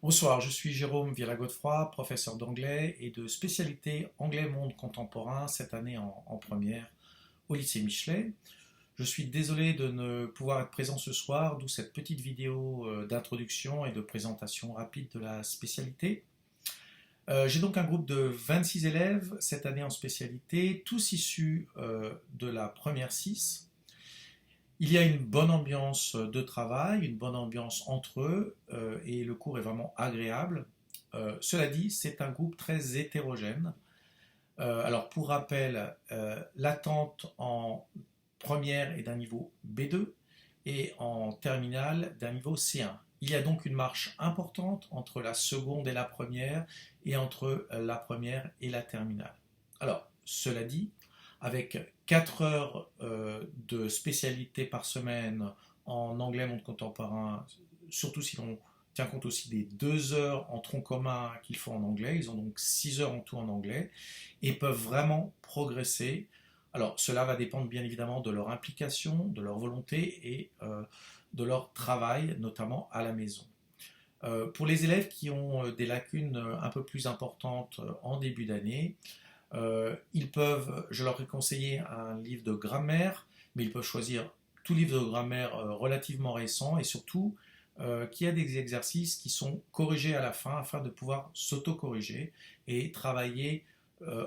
Bonsoir, je suis Jérôme Viella-Godefroy, professeur d'anglais et de spécialité anglais-monde contemporain cette année en première au lycée Michelet. Je suis désolé de ne pouvoir être présent ce soir, d'où cette petite vidéo d'introduction et de présentation rapide de la spécialité. J'ai donc un groupe de 26 élèves cette année en spécialité, tous issus de la première 6. Il y a une bonne ambiance de travail, une bonne ambiance entre eux, et le cours est vraiment agréable. Cela dit, c'est un groupe très hétérogène. Alors pour rappel, l'attente en première est d'un niveau B2 et en terminale d'un niveau C1. Il y a donc une marche importante entre la seconde et la première et entre la première et la terminale. Alors, cela dit, avec 4 heures de spécialité par semaine en anglais monde contemporain, surtout si l'on tient compte aussi des 2 heures en tronc commun qu'ils font en anglais, ils ont donc 6 heures en tout en anglais, et peuvent vraiment progresser. Alors cela va dépendre bien évidemment de leur implication, de leur volonté et de leur travail, notamment à la maison. Pour les élèves qui ont des lacunes un peu plus importantes en début d'année, je leur ai conseillé un livre de grammaire, mais ils peuvent choisir tout livre de grammaire relativement récent et surtout qui a des exercices qui sont corrigés à la fin afin de pouvoir s'auto-corriger et travailler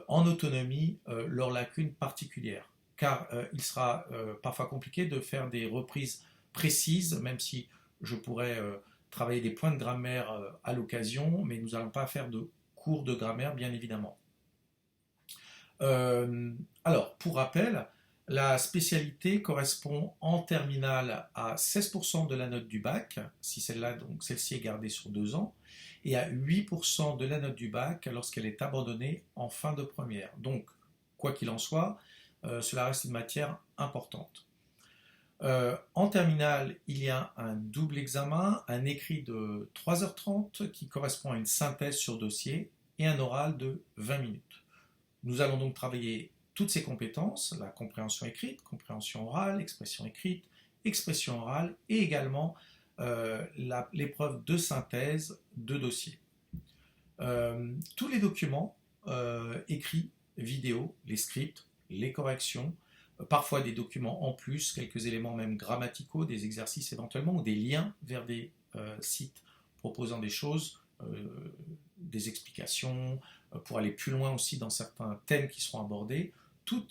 en autonomie leurs lacunes particulières. Car il sera parfois compliqué de faire des reprises précises, même si je pourrais travailler des points de grammaire à l'occasion, mais nous n'allons pas faire de cours de grammaire, bien évidemment. Alors, pour rappel, la spécialité correspond en terminale à 16% de la note du bac, si celle-ci est gardée sur 2 ans, et à 8% de la note du bac lorsqu'elle est abandonnée en fin de première. Donc, quoi qu'il en soit, cela reste une matière importante. En terminale, il y a un double examen, un écrit de 3h30 qui correspond à une synthèse sur dossier et un oral de 20 minutes. Nous allons donc travailler toutes ces compétences, la compréhension écrite, compréhension orale, expression écrite, expression orale et également l'épreuve de synthèse de dossier. Tous les documents écrits, vidéos, les scripts, les corrections, parfois des documents en plus, quelques éléments même grammaticaux, des exercices éventuellement ou des liens vers des sites proposant des choses, des explications, pour aller plus loin aussi dans certains thèmes qui seront abordés. Tout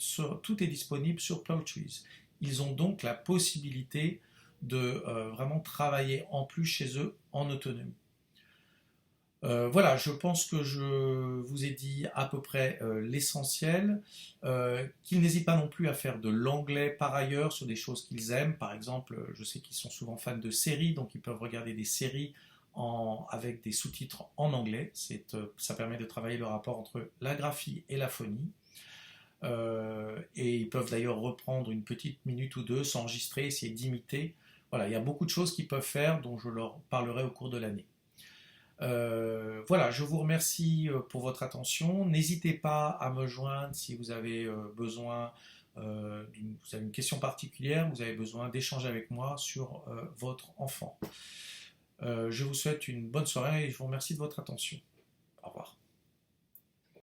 est disponible sur Plowtrees. Ils ont donc la possibilité de vraiment travailler en plus chez eux en autonomie. Voilà, je pense que je vous ai dit à peu près l'essentiel. Qu'ils n'hésitent pas non plus à faire de l'anglais par ailleurs sur des choses qu'ils aiment. Par exemple, je sais qu'ils sont souvent fans de séries, donc ils peuvent regarder des séries avec des sous-titres en anglais. Ça permet de travailler le rapport entre la graphie et la phonie. Et ils peuvent d'ailleurs reprendre une petite minute ou deux, s'enregistrer, essayer d'imiter. Voilà, il y a beaucoup de choses qu'ils peuvent faire dont je leur parlerai au cours de l'année. Voilà, je vous remercie pour votre attention. N'hésitez pas à me joindre si vous avez besoin, vous avez une question particulière, vous avez besoin d'échanger avec moi sur votre enfant. Je vous souhaite une bonne soirée et je vous remercie de votre attention. Au revoir.